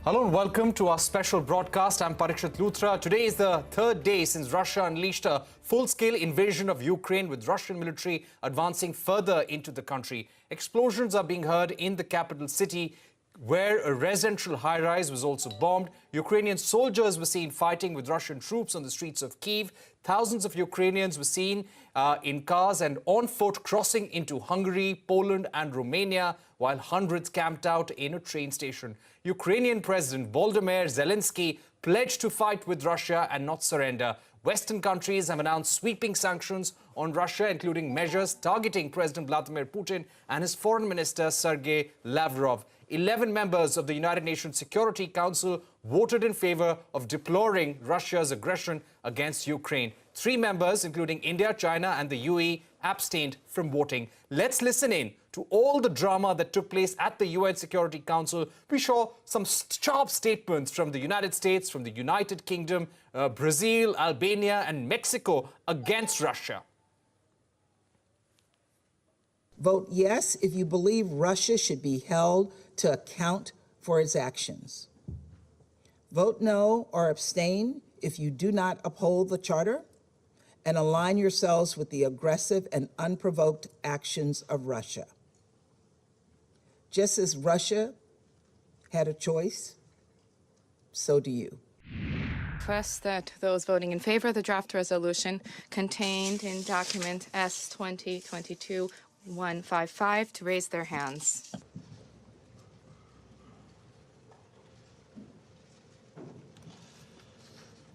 Hello and welcome to our special broadcast. I'm Parikshit Luthra. Today is the third day since Russia unleashed a full-scale invasion of Ukraine, with Russian military advancing further into the country. Explosions are being heard in the capital city, where a residential high-rise was also bombed. Ukrainian soldiers were seen fighting with Russian troops on the streets of Kyiv. Thousands of Ukrainians were seen in cars and on foot crossing into Hungary, Poland and Romania, while hundreds camped out in a train station. Ukrainian President Volodymyr Zelensky pledged to fight with Russia and not surrender. Western countries have announced sweeping sanctions on Russia, including measures targeting President Vladimir Putin and his Foreign Minister Sergei Lavrov. 11 members of the United Nations Security Council voted in favor of deploring Russia's aggression against Ukraine. 3 members, including India, China and the UAE, abstained from voting. Let's listen in to all the drama that took place at the UN Security Council. We saw some sharp statements from the United States, from the United Kingdom, Brazil, Albania and Mexico against Russia. Vote yes if you believe Russia should be held to account for its actions. Vote no or abstain if you do not uphold the Charter and align yourselves with the aggressive and unprovoked actions of Russia. Just as Russia had a choice, so do you. Request that those voting in favor of the draft resolution contained in document S-2022-155 to raise their hands.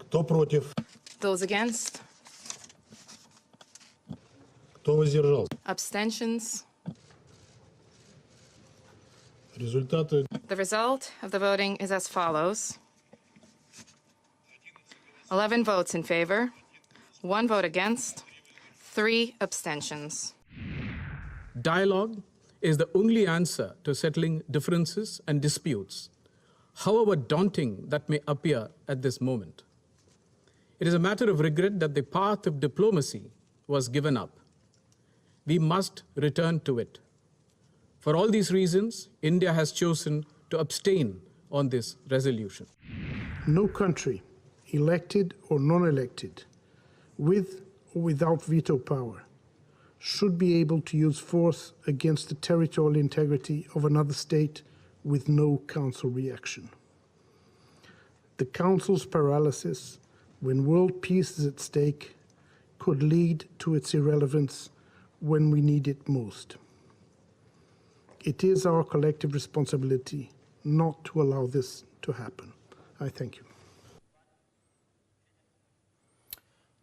Кто против? Those against? Кто воздержался? Abstentions? Результаты. The result of the voting is as follows. 11 votes in favor, 1 vote against, 3 abstentions. Dialogue is the only answer to settling differences and disputes, however daunting that may appear at this moment. It is a matter of regret that the path of diplomacy was given up. We must return to it. For all these reasons, India has chosen to abstain on this resolution. No country, elected or non-elected, with or without veto power, should be able to use force against the territorial integrity of another state with no Council reaction. The Council's paralysis, when world peace is at stake, could lead to its irrelevance when we need it most. It is our collective responsibility not to allow this to happen. I thank you.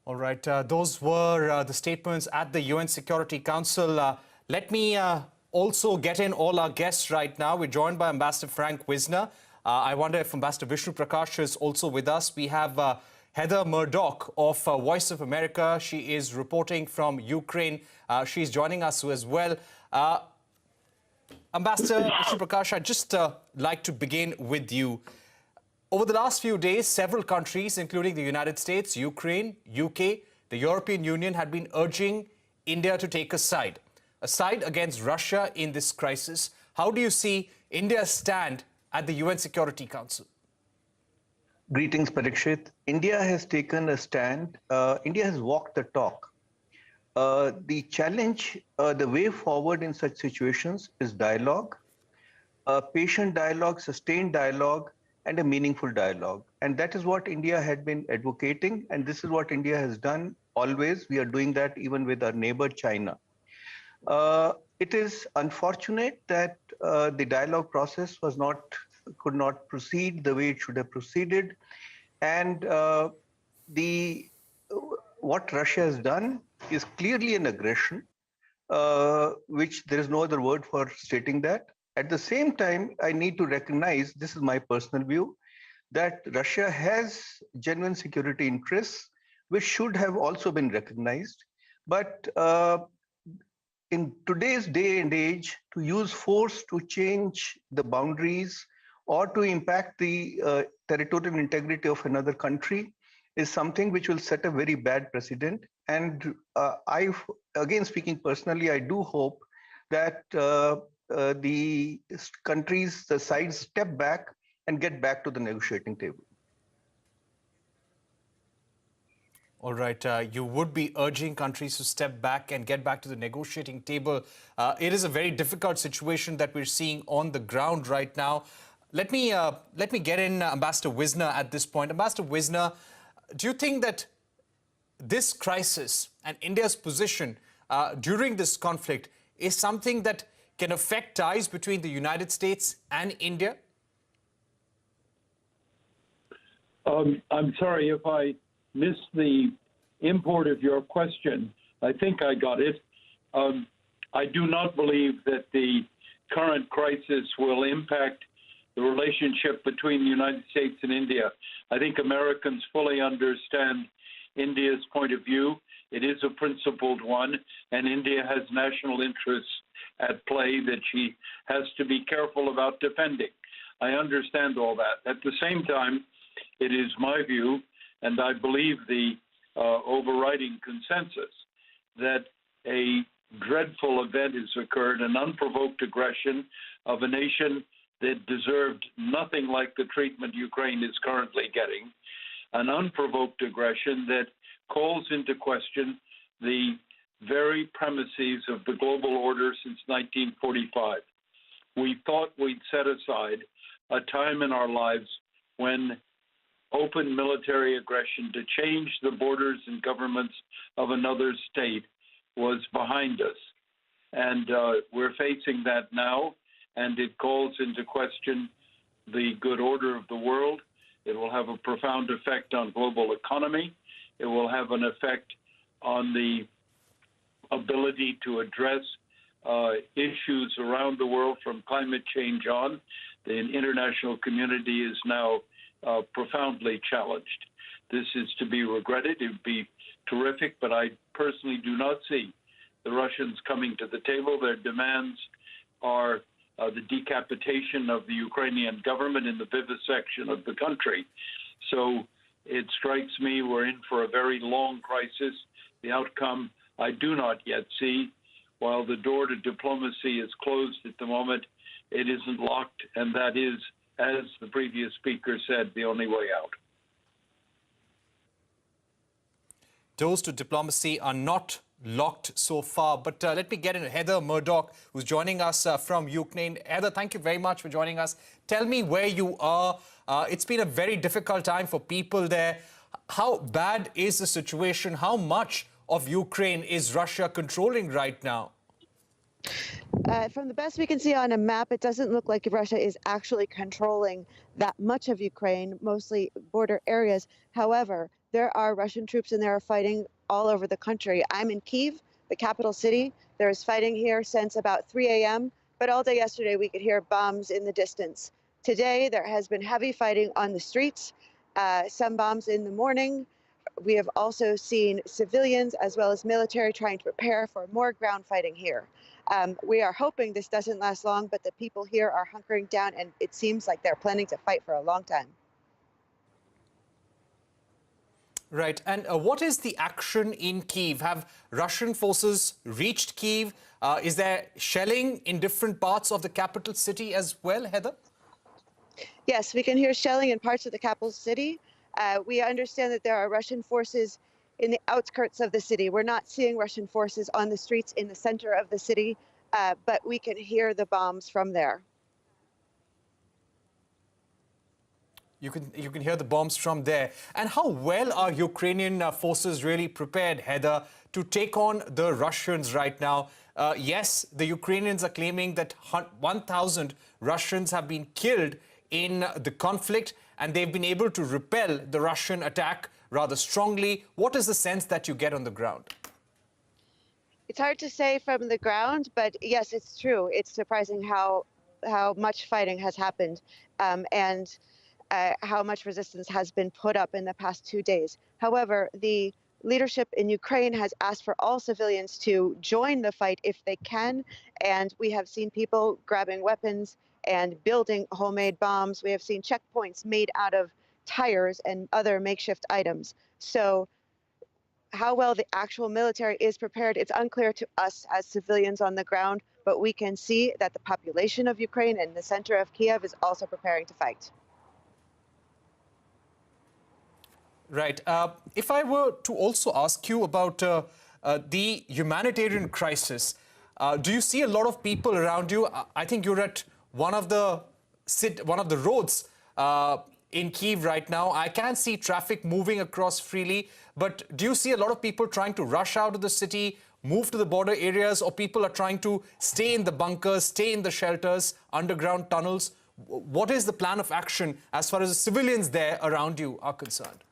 All right, those were the statements at the UN Security Council. Let me also get in all our guests right now. We're joined by Ambassador Frank Wisner. I wonder if Ambassador Vishnu Prakash is also with us. We have Heather Murdoch of Voice of America. She is reporting from Ukraine. She's joining us as well. Ambassador Vishnu Prakash, I'd just like to begin with you. Over the last few days, several countries, including the United States, Ukraine, UK, the European Union, had been urging India to take a side against Russia in this crisis. How do you see India's stand at the UN Security Council? Greetings, Parikshit. India has taken a stand. India has walked the talk. The challenge, the way forward in such situations is dialogue, patient dialogue, sustained dialogue, and a meaningful dialogue. And that is what India had been advocating, and this is what India has done always. We are doing that even with our neighbor China. It is unfortunate that the dialogue process could not proceed the way it should have proceeded. And what Russia has done is clearly an aggression, which there is no other word for stating that. At the same time, I need to recognize, this is my personal view, that Russia has genuine security interests, which should have also been recognized. But in today's day and age, to use force to change the boundaries or to impact the territorial integrity of another country is something which will set a very bad precedent. And again, speaking personally, I do hope that the countries, the sides step back and get back to the negotiating table. All right, you would be urging countries to step back and get back to the negotiating table. It is a very difficult situation that we're seeing on the ground right now. Let me get in Ambassador Wisner at this point. Ambassador Wisner, do you think that this crisis and India's position during this conflict is something that can affect ties between the United States and India? I'm sorry if I missed the import of your question. I think I got it. I do not believe that the current crisis will impact the relationship between the United States and India. I think Americans fully understand India's point of view. It is a principled one, and India has national interests at play that she has to be careful about defending. I understand all that. At the same time, it is my view, and I believe the overriding consensus, that a dreadful event has occurred, an unprovoked aggression of a nation that deserved nothing like the treatment Ukraine is currently getting, an unprovoked aggression that calls into question the very premises of the global order since 1945. We thought we'd set aside a time in our lives when open military aggression to change the borders and governments of another state was behind us. And we're facing that now, and it calls into question the good order of the world. It will have a profound effect on global economy. It will have an effect on the ability to address issues around the world from climate change on. The international community is now profoundly challenged. This is to be regretted. It would be terrific, but I personally do not see the Russians coming to the table. Their demands are the decapitation of the Ukrainian government and the vivisection of the country. So it strikes me we're in for a very long crisis. The outcome I do not yet see. While the door to diplomacy is closed at the moment, it isn't locked, and that is, as the previous speaker said, the only way out. Doors to diplomacy are not locked so far. But let me get in Heather Murdoch, who's joining us from Ukraine. Heather, thank you very much for joining us. Tell me where you are. It's been a very difficult time for people there. How bad is the situation? How much of Ukraine is Russia controlling right now? From the best we can see on a map, it doesn't look like Russia is actually controlling that much of Ukraine, mostly border areas. However, there are Russian troops and they are fighting all over the country. I'm in Kyiv, the capital city. There is fighting here since about 3 a.m., but all day yesterday we could hear bombs in the distance. Today there has been heavy fighting on the streets, some bombs in the morning. We have also seen civilians as well as military trying to prepare for more ground fighting here. We are hoping this doesn't last long, but the people here are hunkering down, and it seems like they're planning to fight for a long time. Right. And what is the action in Kyiv? Have Russian forces reached Kyiv? Is there shelling in different parts of the capital city as well, Heather? Yes, we can hear shelling in parts of the capital city. We understand that there are Russian forces in the outskirts of the city. We're not seeing Russian forces on the streets in the center of the city, but we can hear the bombs from there. You can hear the bombs from there. And how well are Ukrainian forces really prepared, Heather, to take on the Russians right now? Yes, the Ukrainians are claiming that 1,000 Russians have been killed in the conflict, and they've been able to repel the Russian attack rather strongly. What is the sense that you get on the ground? It's hard to say from the ground, but yes, it's true. It's surprising how much fighting has happened and how much resistance has been put up in the past 2 days. However, the leadership in Ukraine has asked for all civilians to join the fight if they can, and we have seen people grabbing weapons and building homemade bombs. We have seen checkpoints made out of tires and other makeshift items. So how well the actual military is prepared, it's unclear to us as civilians on the ground, but we can see that the population of Ukraine and the center of Kiev is also preparing to fight. Right. If I were to also ask you about the humanitarian crisis, do you see a lot of people around you? I think you're at one of the roads in Kyiv right now. I can see traffic moving across freely, but do you see a lot of people trying to rush out of the city, move to the border areas, or people are trying to stay in the bunkers, stay in the shelters, underground tunnels? What is the plan of action as far as the civilians there around you are concerned?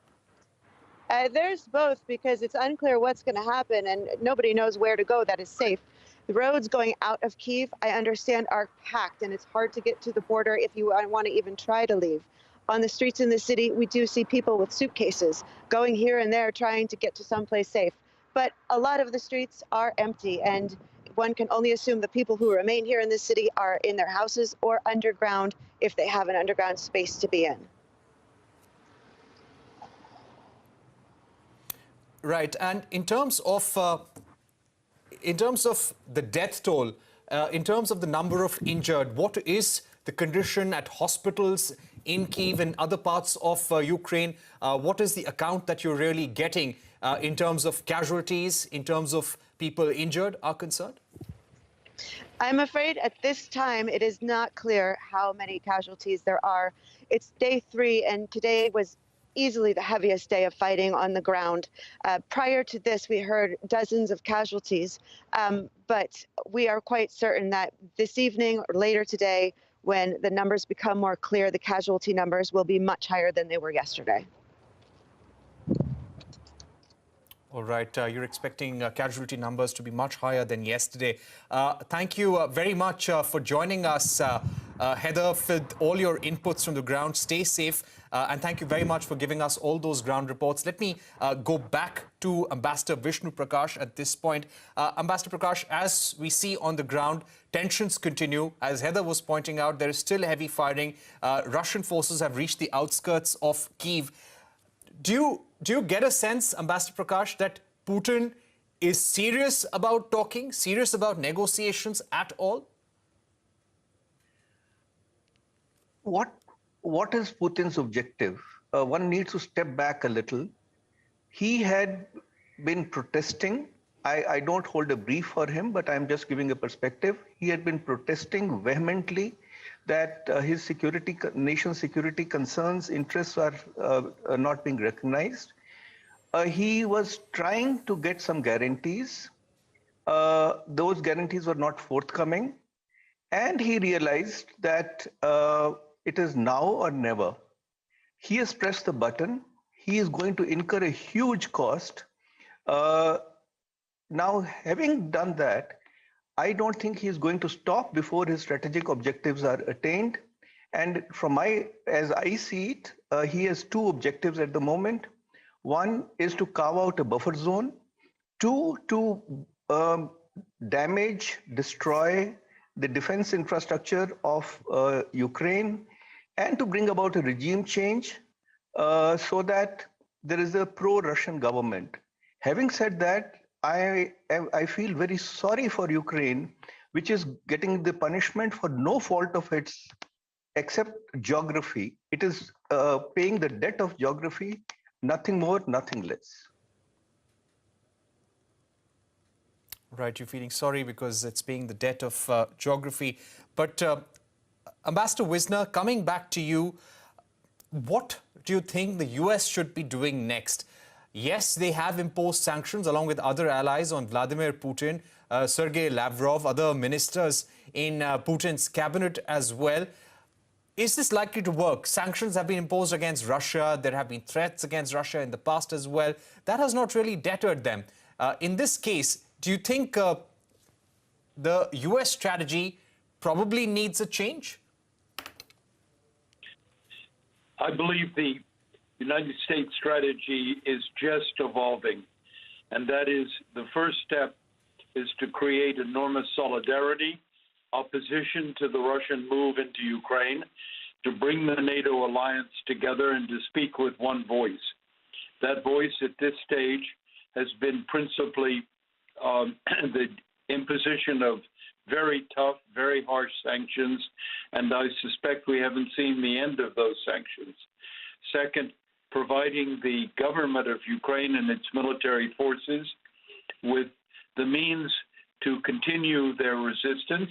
There's both, because it's unclear what's going to happen and nobody knows where to go that is safe. The roads going out of Kyiv, I understand, are packed, and it's hard to get to the border if you want to even try to leave. On the streets in the city, we do see people with suitcases going here and there trying to get to someplace safe. But a lot of the streets are empty, and one can only assume the people who remain here in the city are in their houses or underground if they have an underground space to be in. Right, and in terms of the death toll, in terms of the number of injured, what is the condition at hospitals in Kyiv and other parts of Ukraine? What is the account that you're really getting in terms of casualties, in terms of people injured are concerned? I'm afraid at this time it is not clear how many casualties there are. It's day 3, and today was easily the heaviest day of fighting on the ground. Prior to this, we heard dozens of casualties, but we are quite certain that this evening or later today, when the numbers become more clear, the casualty numbers will be much higher than they were yesterday. All right, you're expecting casualty numbers to be much higher than yesterday. Thank you very much for joining us, Heather, with all your inputs from the ground. Stay safe, and thank you very much for giving us all those ground reports. Let me go back to Ambassador Vishnu Prakash at this point. Ambassador Prakash, as we see on the ground, tensions continue. As Heather was pointing out, there is still heavy firing. Russian forces have reached the outskirts of Kyiv. Do you get a sense, Ambassador Prakash, that Putin is serious about talking, serious about negotiations at all? What is Putin's objective? One needs to step back a little. He had been protesting. I don't hold a brief for him, but I'm just giving a perspective. He had been protesting vehemently that his nation's security concerns, interests are not being recognized. He was trying to get some guarantees. Those guarantees were not forthcoming. And he realized that it is now or never. He has pressed the button. He is going to incur a huge cost. Now, having done that, I don't think he is going to stop before his strategic objectives are attained. And as I see it, he has 2 objectives at the moment. One is to carve out a buffer zone. 2, to damage, destroy the defense infrastructure of Ukraine, and to bring about a regime change so that there is a pro-Russian government. Having said that, I feel very sorry for Ukraine, which is getting the punishment for no fault of its except geography. It is paying the debt of geography, nothing more, nothing less. Right, you're feeling sorry because it's paying the debt of geography. But Ambassador Wisner, coming back to you, what do you think the US should be doing next? Yes, they have imposed sanctions along with other allies on Vladimir Putin, Sergei Lavrov, other ministers in Putin's cabinet as well. Is this likely to work? Sanctions have been imposed against Russia. There have been threats against Russia in the past as well. That has not really deterred them. In this case, do you think the US strategy probably needs a change? I believe the United States strategy is just evolving, and that is the first step is to create enormous solidarity, opposition to the Russian move into Ukraine, to bring the NATO alliance together and to speak with one voice. That voice at this stage has been principally the imposition of very tough, very harsh sanctions, and I suspect we haven't seen the end of those sanctions. Second, providing the government of Ukraine and its military forces with the means to continue their resistance.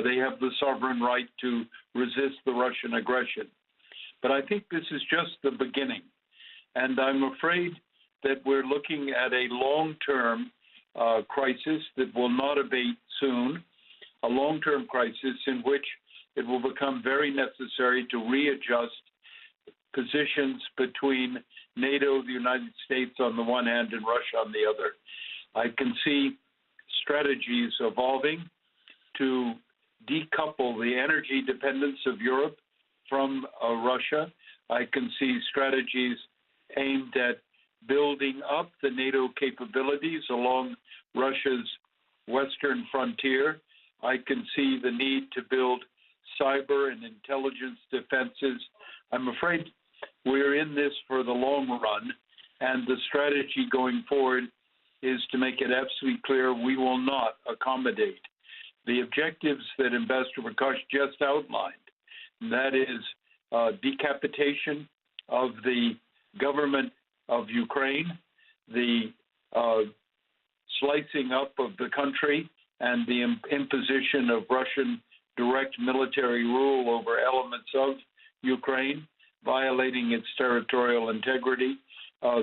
They have the sovereign right to resist the Russian aggression. But I think this is just the beginning. And I'm afraid that we're looking at a long-term crisis that will not abate soon, a long-term crisis in which it will become very necessary to readjust positions between NATO, the United States on the one hand, and Russia on the other. I can see strategies evolving to decouple the energy dependence of Europe from Russia. I can see strategies aimed at building up the NATO capabilities along Russia's western frontier. I can see the need to build cyber and intelligence defenses. I'm afraid we're in this for the long run, and the strategy going forward is to make it absolutely clear we will not accommodate the objectives that Ambassador Prakash just outlined. And that is decapitation of the government of Ukraine, the slicing up of the country, and the imposition of Russian direct military rule over elements of Ukraine, violating its territorial integrity.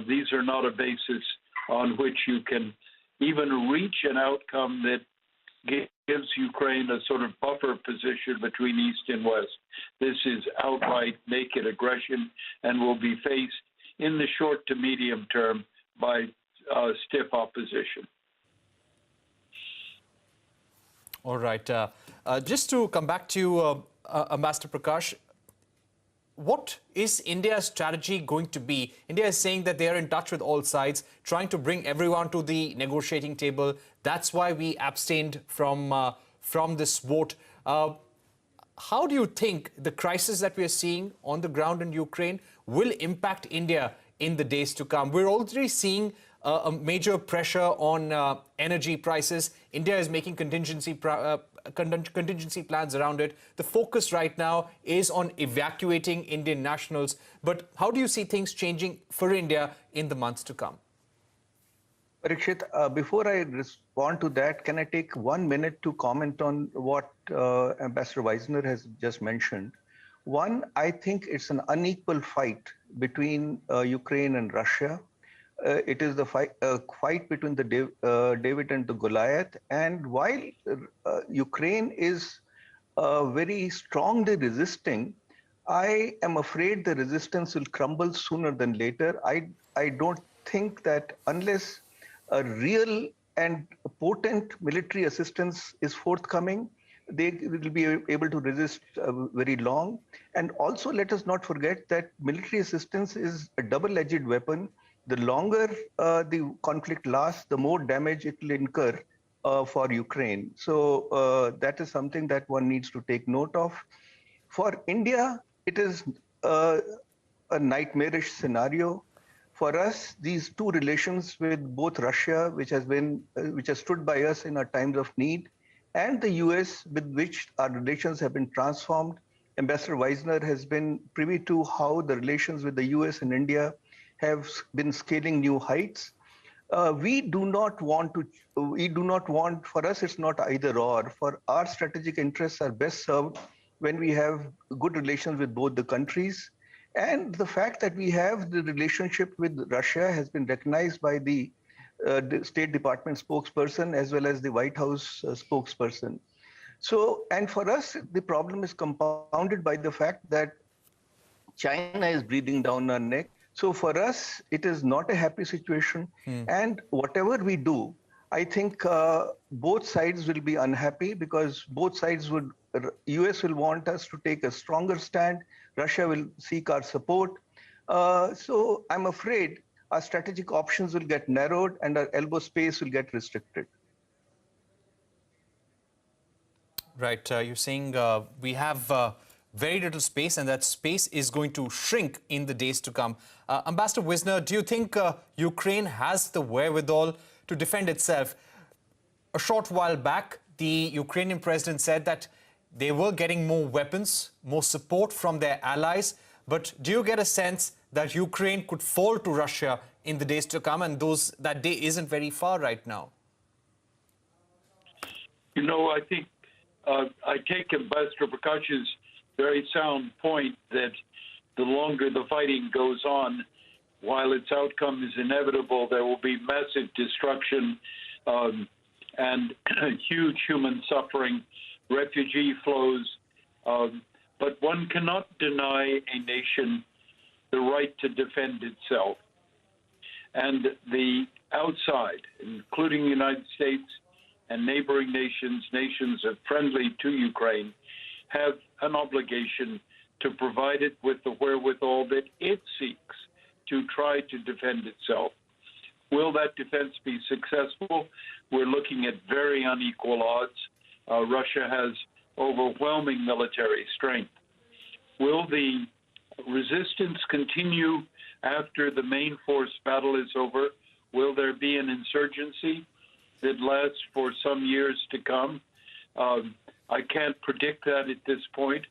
These are not a basis on which you can even reach an outcome that gives Ukraine a sort of buffer position between East and West. This is outright naked aggression and will be faced in the short to medium term by stiff opposition. All right. Just to come back to you, Ambassador Prakash, what is India's strategy going to be? India is saying that they are in touch with all sides, trying to bring everyone to the negotiating table. That's why we abstained from this vote. How do you think the crisis that we are seeing on the ground in Ukraine will impact India in the days to come? We're already seeing a major pressure on energy prices. India is making contingency plans around it. The focus right now is on evacuating Indian nationals. But how do you see things changing for India in the months to come? Parikshit, before I respond to that, can I take 1 minute to comment on what Ambassador Weisner has just mentioned? One, I think it's an unequal fight between Ukraine and Russia. It is the fight between the David and the Goliath. And while Ukraine is very strongly resisting, I am afraid the resistance will crumble sooner than later. I don't think that unless a real and potent military assistance is forthcoming, they will be able to resist very long. And also, let us not forget that military assistance is a double-edged weapon. The longer the conflict lasts, the more damage it will incur for Ukraine. So that is something that one needs to take note of. For India, it is a nightmarish scenario. For us, these two relations with both Russia, which has stood by us in our times of need, and the US, with which our relations have been transformed. Ambassador Weisner has been privy to how the relations with the US and India have been scaling new heights. We do not want, for us, it's not either or. For our strategic interests are best served when we have good relations with both the countries. And the fact that we have the relationship with Russia has been recognized by the State Department spokesperson as well as the White House spokesperson. So, and for us, the problem is compounded by the fact that China is breathing down our neck. So for us, it is not a happy situation. And whatever we do, I think both sides will be unhappy because both sides would, US will want us to take a stronger stand. Russia will seek our support. So I'm afraid our strategic options will get narrowed and our elbow space will get restricted. Right. You're saying we have very little space, and that space is going to shrink in the days to come. Ambassador Weisner, do you think Ukraine has the wherewithal to defend itself? A short while back, the Ukrainian president said that they were getting more weapons, more support from their allies. But do you get a sense that Ukraine could fall to Russia in the days to come, and that day isn't very far right now? You know, I think I take Ambassador Prakash's very sound point that the longer the fighting goes on, while its outcome is inevitable, there will be massive destruction and huge human suffering, refugee flows. But one cannot deny a nation the right to defend itself. And the outside, including the United States and neighboring nations, nations that are friendly to Ukraine, have an obligation to provide it with the wherewithal that it seeks to try to defend itself. Will that defense be successful? We're looking at very unequal odds. Russia has overwhelming military strength. Will the resistance continue after the main force battle is over? Will there be an insurgency that lasts for some years to come? I can't predict that at this point.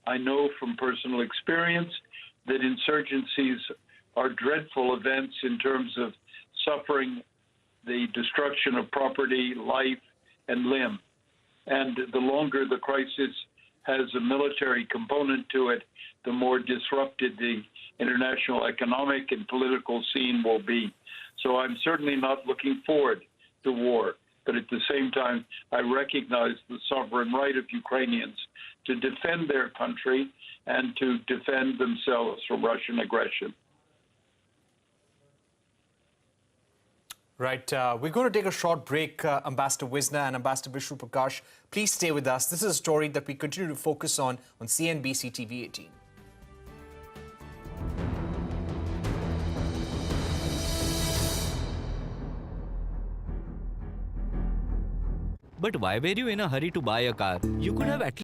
I know from personal experience that insurgencies are dreadful events in terms of suffering, the destruction of property, life, and limb. And the longer the crisis has a military component to it, the more disrupted the international economic and political scene will be. So I'm certainly not looking forward to war. But at the same time, I recognize the sovereign right of Ukrainians to defend their country and to defend themselves from Russian aggression. Right. We're going to take a short break, Ambassador Wisner and Ambassador Vishnu Prakash. Please stay with us. This is a story that we continue to focus on CNBC-TV18. But why were you in a hurry to buy a car? You could have at